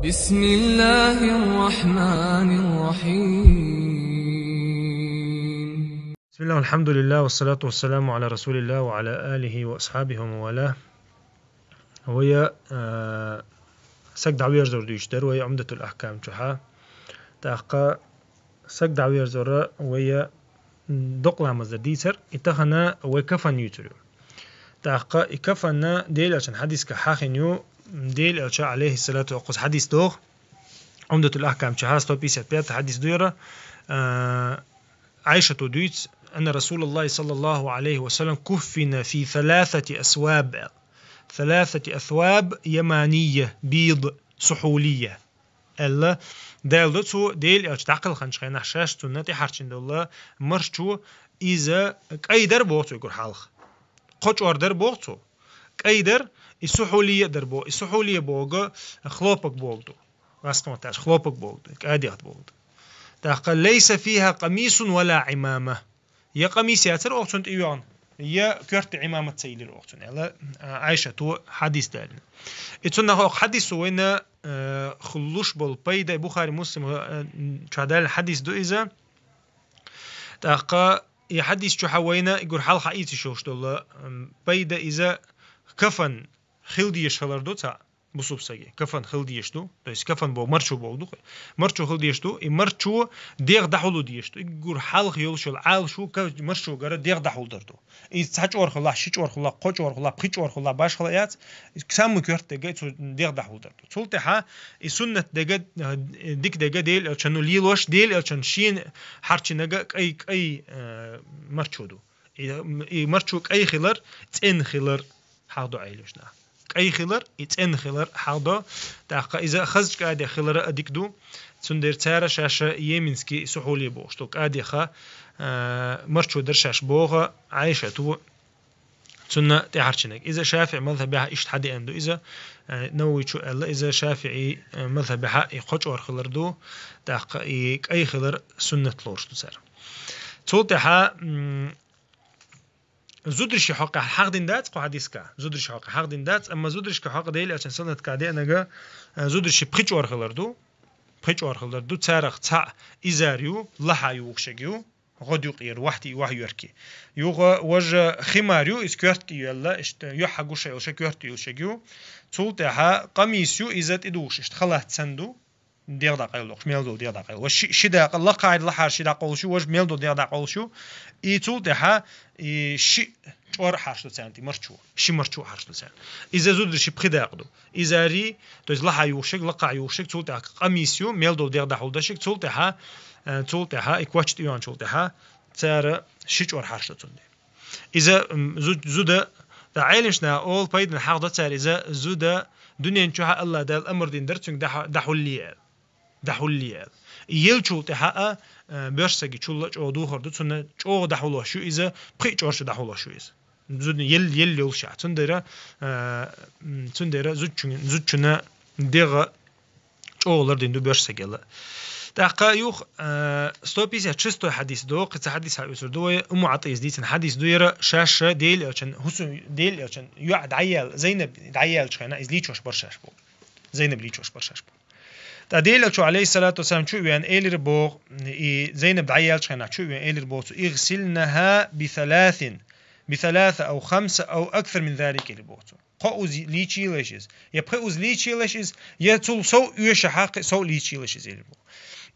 بسم الله الرحمن الرحيم. بسم الله والحمد لله والصلاة والسلام على رسول الله وعلى آله وأصحابه وموالاه. وهي سك دعوير زور ديشتر وهي عمدة الأحكام تحا تحقا سك دعوير زور وهي دقلا مزديتر اتخنا وكفن يترو تحقا إكفنا ديل عشان حديث كحاخنيو ديل عشان عليه الصلاة والسلام حديث دوغ عمدة الأحكام تحا ستوبيسات بيات حديث دويرة عائشة دويت أن رسول الله صلى الله عليه وسلم كفن في ثلاثة أثواب يمانية بيض سحولية ألا دالدتو ديل أو تعقل خنشخين حشاش تنتي حرشين الله مرشو إذا كأيدر بوتو يقول حالخ قوش أردر بوتو كأيدر السحولية دربو السحولية بوغا خلوبك بوغدو راسكم تاش خلوبك بوغدو كأديات بوغدو تقول ليس فيها قميص ولا عمامة يا قميص ياتر أوقتن إيوان يا كرت عمامة سيلر أوقتن يلا عائشة تو حديث دارنا إتنا حديث وين خلوش بالبيدا بخاري مسلم شادال الحديث دو إذا تقول يحديث شو حوينا يقول حال حقيقي شوش دول بيدا إذا كفن خلدي يشهلر دو تا بصوب ساجي كفن خلدي يشتو تويس كفن بو مرشو بوغدو مرشو خلدي يشتو اي مرشو ديغ دحولو ديشتو يقول حال خيول شو عال شو مرشو غره ديغ دحول دردو اي ساچ اور خلا شيچ اور خلا قوچ اور خلا قيچ اور خلا باش خلايات كسام كورت دغه ديغ دحول دردو سولتها اي سنت دغه ديك دغه ديل الچنو ليلوش ديل الچن شين حرچنغه اي مرشو دو اي مرشو اي خلر تن خلر حاضو عيلوشنا أي خلر إتن خلر حاضر تاقا إذا خزج كادي خلر أديكدو تندر تارا شاشة يمينسكي سحولي بوشتوك أدي خا مرشو درشاش بوغا عايشة تو تنا تحرشنك إذا شافعي مذهبها إشت حدي أندو إذا نوي شو الله إذا شافعي مذهبها يخش أور خلر دو تاقا أي خلر سنة لورش تسار تولتها زودرش حق دين دات قو حديثك زودرش حق دين دات اما زودرش حق ديل عشان سنت كادي انغا زودرش بريچ ورخلردو تارخ تا ازاريو لحايو وخشگيو غديو قير وحدي وحيوركي يوغ وج خماريو اسكورتكي يلا اشت يحقو شي وشكورتي وشگيو تولتها قميسيو ازت ادوش اشت خلات سندو ديغ دقيلوخ ميلدو ديغ دقيل وش شدا الله قاعد لحار شدا قولشو وش ميلدو ديغ دقولشو اي تولتها شي چور حرشتو سنتي مرچو شي مرچو حرشتو سن اذا زود شي بخداقدو اذا ري تو لها يوشك لقا يوشك تولتها قميسيو ميلدو ديغ دحولدشك تولتها اكواتش يون تولتها تار شي چور حرشتو تندي اذا زود عيلشنا اول بايدن حق تار اذا زود دنيا نشوها الله دال امر دين درتون دحولي يلچول تها برسگي چول چودو خردو تونه چو دحولاشو اذا بخي چورش دحولاشو از زود يل يول شا تندره زوچنا دغه چولر ديندو برسگله دقه يوخ ستوبيس يا چستو حديث دو قصه حديث هايسر دو ام عطيز ديتن حديث دويره شاشه ديل عشان حسن ديل عشان يعد عيال زينب عيال شخنا از ليچوش برشاش بو زينب ليچوش برشاش بو تعديل شو عليه الصلاة والسلام شو يعني إيلر بوغ زينب دعيال شخنا شو يعني إيلر بوغ يغسلنها بثلاثة أو خمسة أو أكثر من ذلك إيلر بوغ قوز ليشي ليشز يبقوز ليشي ليشز يتول سو يوش حق سو ليشي ليشز إيلر بوغ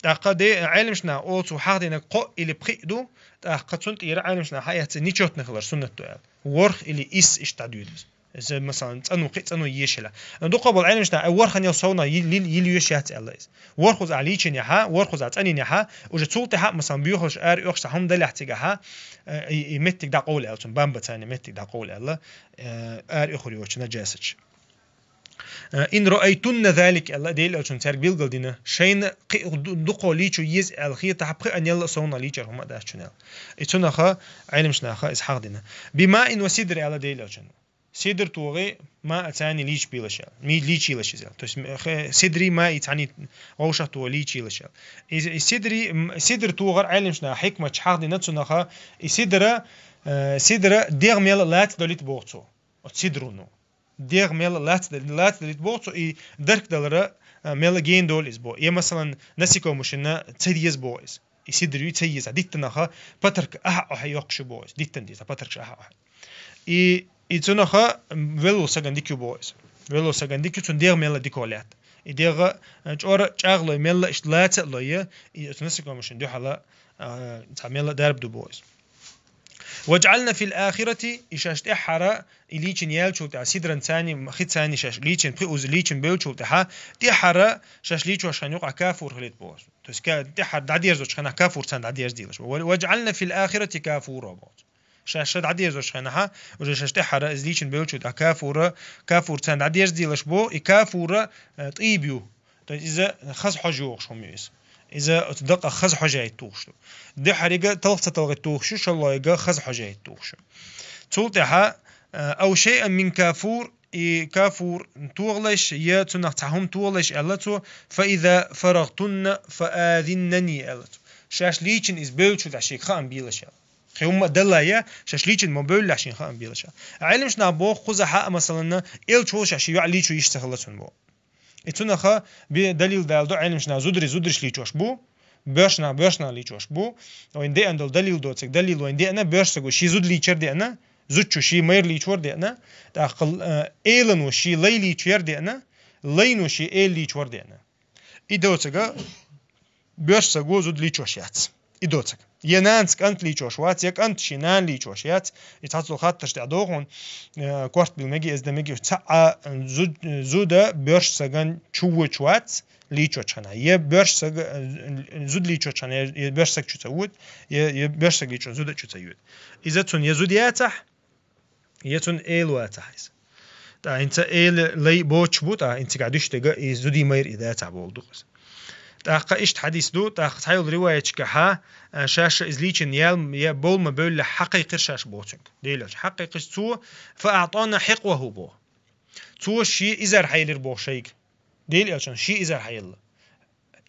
تأقد علمشنا أوتو حقنا قو إلي بقيدو تأقد سنت إيرا علمشنا حياة نيشوت نخلر سنة توال ورخ إلي إس إشتاديودس إذا مثلا تأنو قيت أنو يشلا عندو قبل علمشنا ورخن يوصونا يلي يشيات الله ورخوز عليشين يها ورخوز عتانين يها وجه تولت ها مثلا بيوخش يوخش هم دل يحتاجها يمتك دا قول ألتون بامبا تاني متك دا قول الله يخري وش نجاسج إن رأيتن ذلك الله ديل ألتون ترك بيلقل دينا شين دقو ليشو يز الخير تحبق أن يلا صونا ليشر هم ده شنال إتونا خا علمشنا خا إسحاق دينا بما إن وسيدر الله ديل ألتون سيدر توغي ما أتاني ليش بيلشال مي ليش يلشال سيدري ما يتعني غوشة تو ليش يلشال سيدر توغر علمشنا حكمة حق دينا تسونا خا سيدر ديغ ميل لات دوليت بوغتو سيدرونو ديغ ميل لات دلت بوتو اي درك دلرا ميل جين دول از بو. مثلا نسيكو مشنا تسيز بويز يسيدري تسيز ديتناخا باترك اح يوقش بويز ديتن دي باترك اح اي تناخا فيلو ساغانديكو بويز فيلو ساغانديكو تون ديغ ميل ديكولات ديغ جور چاغلو ميل اشتلات لوي اي تنسيكو مشن دي حلا تعمل درب دو بويز. وجعلنا في الآخرة إشاشت إحرا إليشن يالشو تاع سيدرن ثاني خيت ثاني شاش ليشن بخوز ليشن بيلشو تاعها تحرا شاش ليشو عشان يقع كافور خليت بوس تسكا تحر دعدير زوج خنا كافور ثان دعدير ديلش وجعلنا في الآخرة كافورا بوس شاش دعدير زوج خناها وشاش تحرا إز ليشن بيلشو تاع كافور ثان دعدير ديلش بو كافورا طيبيو إذا خص حجوق شو ميس إذا تصدق خز حاجة توخشو دي حريقة تلفت تلغي توخشو شالله يقى خز حاجة توخشو تولتها أو شيئا من كافور كافور توغلش يا تنقطعهم توغلش ألتو فإذا فرغتن فآذنني ألتو شاش ليچن إز بيلشو تعشيك خام بيلش خيوم دلايا شاش ليچن مبيل لعشين خام بيلش علمش نابو خوزا حق مثلا إل تشوش عشي يعليچو يشتغلتون بو اتونخا بدليل دالدو علمشنا زودرش ليچوش بو بيرشنا ليچوش بو ويندي اندل دليل دوتك دليل ويندي انا بيرشسو شي زود ليچر دي انا زوچو شي مير ليچور دي انا داخل ايلن وشي لي ليچير دي انا لين وشي ايل ليچور دي انا ايدوتك بيرشسو زود ليچوش يات ايدوتك ينانسك انت ليچوش وات يك انت شينان ليچوش يات يتحصل خاطرش تعدوغون كورت بالمجي ازدمجي تسعة زودا بيرش سجن چوچ وات ليچوش خنا يه بيرش سج زود ليچوش خنا يه بيرش سج چوت يه بيرش سج ليچوش زودا چوت اذا تون يزود ياتح يتون ايل واتح تا انت ايل لي بوچ بوتا انت قاعدش تجا زودي مير اذا تعبولدوس تاق إشت حديث دو تاق تحيل رواية كها شاش إزليشن يا بول ما بول حقيقي شاش بوتشنك ديلش حقيقي تو فأعطانا حقوه بو تو شيء إزار حيلر بو شيء ديلش شيء إزار حيل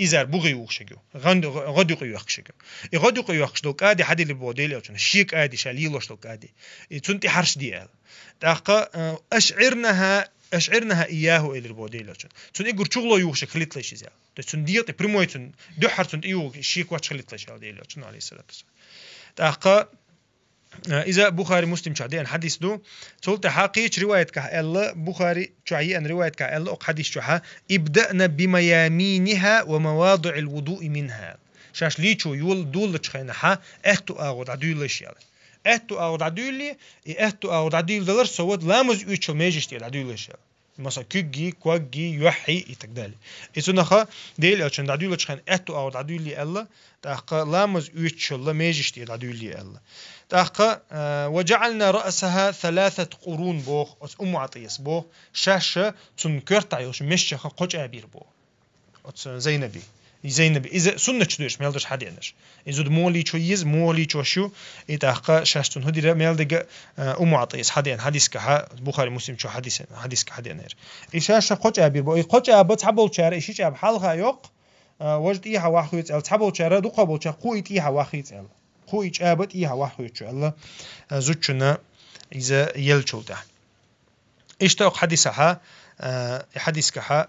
إزار بغي وخشجو غدو قيوخشجو غدو قيوخشدو كادي حد اللي بو ديلش شيك كادي شاليلوش دو كادي تنتي حرش ديال تاق أشعرنها إياه إلى البوديلة تون إيجور شغله يوشك خليت ليش زيا تون ديت بريموي تون دحر تون إيو شيك واتش خليت ليش على ديلة تون عليه الصلاة والسلام تأقى إذا بخاري مسلم شعدين حديث دو تقول حقيقة رواية كألا بخاري شعيان رواية كألا أق حديث شوها ابدأنا بميامينها ومواضع الوضوء منها شاش ليشو يول دول تشخينها أختو أغود عدول ليش يعني اتو او دادولي اتو او دادول دلر سود لامز يوتشل ميجشتي دادولش مثلا كوجي كوجي يوحي يتقدالي اتونخا ديل اتشن دادول تشخن اتو او دادولي الا تاق لامز يوتشل ميجشتي دادولي الا تاق وجعلنا راسها 3 قرون بوخ عطيس بو شاشه تنكرت عيوش مش قوج ابير بو زينبي إذا سنة شدوش ميلدش حدينش إذا مولي شويز مولي شو إتاقة شاشتون هدي ميلدج عطيس حدين حديث كها بخاري مسلم شو حديث كحدينير إيش قوج أبي بو قوج أبى تحبول شارع إيش أب حالها يق وجد إيها واحد أل تحبول شارع دو قبول شارع قويت إيها واحد أل قويت أبد إيها واحد شو الله زوجنا إذا يلشوا ده إيش تأخ حديثها حديث كها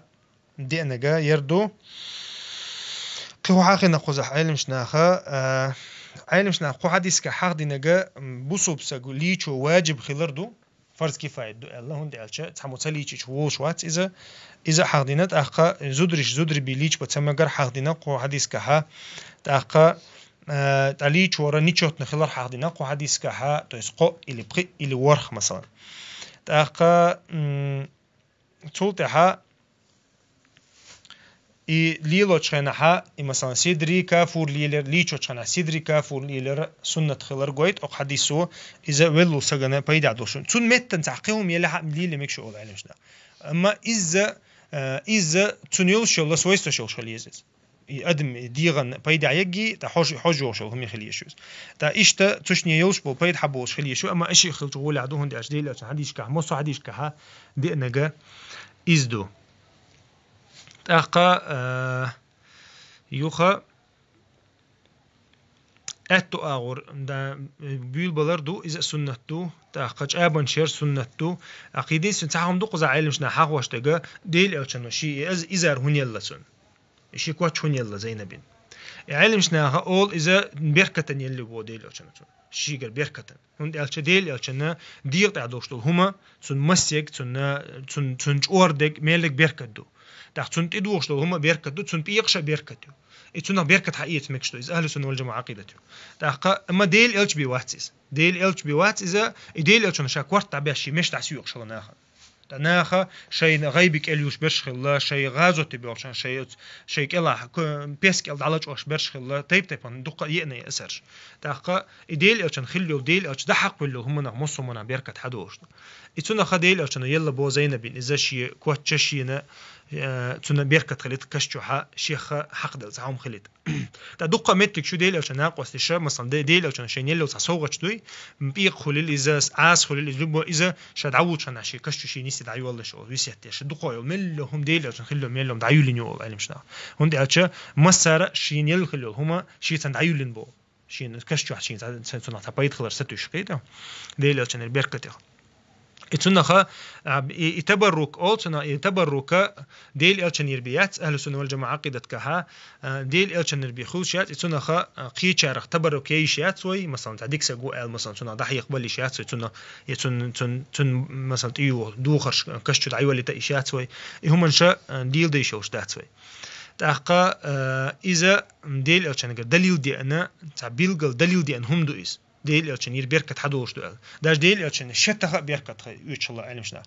دي أنا جا يردو قو حاخي نقوزح علمش ناخا علمش ناخو حديث كحق دي نجا بوصوب ساقو ليچو واجب خلردو فرض كفاية دو الله هندي ألشا تحمو تليچ ووش وات إذا حق دينات أخا زودري بليچ بتسمجر حق دينا قو حديث كها تأخا تليچ ورا نيچوت نخلر حق دينا قو حديث كها تسقو إلي ورخ مثلا تأخا تولتها ليلو تشخنها مثلا سيدري كافور ليلر ليچو تشخنا سيدري كافور ليلر سنة خلر قويت أو حديثو إذا ولو سجنا بيد عدوشون تون متن تعقيهم يلا ليل ميكشو أول علمشنا أما إذا تنيل شو الله سويستو شو خليزز يقدم ديغن بيد عيجي تحوجو شو هم يخليشوز تا إشتا تشني يوش بو بيد حبوش خليشو أما إشي خلتو ولا عدوهن دي أجديل حديث كه مصو حديث كه دي نجا إزدو تأقى يوخا اتو اغور دا بيل بلردو اذا سنتو تا قج ابن شير سنتو عقيدين سنتهم دو قزا علم شنا حق واشتغا ديل الچنو شي از ازار هون يلا سن شي كواتش هون يلا زينبين علم شنا اول اذا بيركتن يلي بو ديل الچنو شي غير بيركتن هون الچ ديل الچنا ديل تا دوشتو هما سن مسيك سن اوردك ميلك بيركدو تا سن تدوشتو هما بيركدو سن بيقش بيركدو يتونا بيركت حقيقة مكشتو إذا أهل السنة والجماعة عقيدته تحقق أما ديل إلش بيواتس ديل إلش بيواتس إذا ديل إلش أنا شاكورت تعبيش مش تعسيوق شغل ناخا شيء غيبك إليوش برشخ الله شيء غازو تبيوش شيء كلا بيسك الدعالج أوش برشخ الله تيب دقة يقني أسرش تحقق ديل إلش نخليه ديل إلش ده حق ولا هم نغمصهم من بيركت حدوش يتونا خديل إلش أنا يلا بو زينبين إذا شيء كواتشينا تنا بيركت خليت كشجوحة شيخ حق دل زعوم خليت تدقة متك شو ديل عشان ناقص الشاب مثلا ديل عشان شينيل لو تصوغ شتوي مبيق خليل إذا عاس خليل إذا إذا شاد عود عشان عشي كشجو شي نيسي دعيو الله شو ويسيت يش دقة يوم ملهم ديل عشان خليهم ملهم دعيو لينيو علم شنا هون دي عشان مسار شينيل خليل هما شيء تندعيو لينبو شين كشجو عشان تنا تبايد خلر ستوش كده ديل عشان البيركت اتنخا يتبرك أولتنا يتبرك ديل إلشن يربيات أهل السنة والجماعة عقيدة كها ديل إلشن يربيخوشيات اتنخا قيشارخ تبرك يشيات سوي مثلا تعديك سجو مثلا تنا ضحي يقبل شيات سوي تن مثلا تيو دوخرش كشت عيولي تأشيات سوي هم انشاء ديل ديشوش دات سوي تحقق إذا ديل إلشن دليل دي أنا تعبيل دليل دي أن هم دويس ديل يلشن يربيركت حدوش دوال داش ديل يلشن شتة بيركت يوش الله علم شنا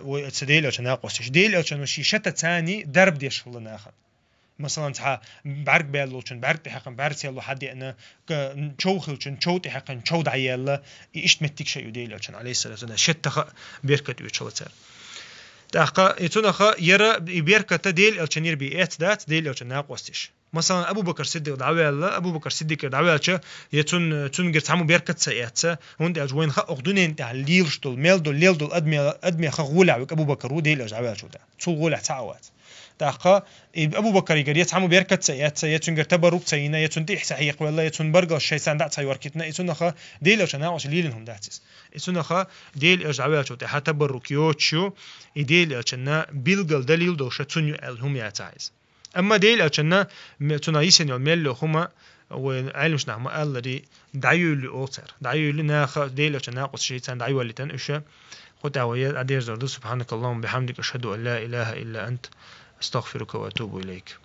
وتسديل يلشن ناقصش ديل يلشن وشي شتة ثاني درب ديش الله ناخد مثلا تها بعرق بالوشن بعرق تحقن بعرق يلا حد أنا شوخلشن شو تحقن شو دعيلا إيش متك شيء ديل يلشن عليه السلام شتة بيركت يوش الله تسر تحقق يتونخا يرى بيركت ديل يلشن يربيات دات ديل يلشن ناقصش مثلا أبو بكر الصديق دعوة الله أبو بكر الصديق دعوة الله يتون قرت عمو بيركت سيئات هون دي أجوين خا أخدونين تاع ليلش دول ميل دول ليل دول أدمي خا غولع وك أبو بكر ودي لأج دعوة شو ده تسول غولع تعوات تاخا أبو بكر يقول يتعمو بيركت سيئات يتون قرت تبرك سينا يتون تيح سحيق ولا يتون برجع الشيء سندات سيور كتنا يتون خا دي لأج أنا عش ليلهم داتس يتون خا دي لأج دعوة شو ده حتى برك يوتشو يدي لأج أنا بيلقل دليل دوش تونيو الهم يعتايز أما ديل أشنا تنا يسني الميل هما وعلمش نعم الذي دعيو اللي أوتر دعيو اللي ناخ ديل أشنا قص شيء تان دعيو اللي تنشة خد عويات أدير زرد سبحانك اللهم بحمدك أشهد أن لا إله إلا أنت أستغفرك وأتوب إليك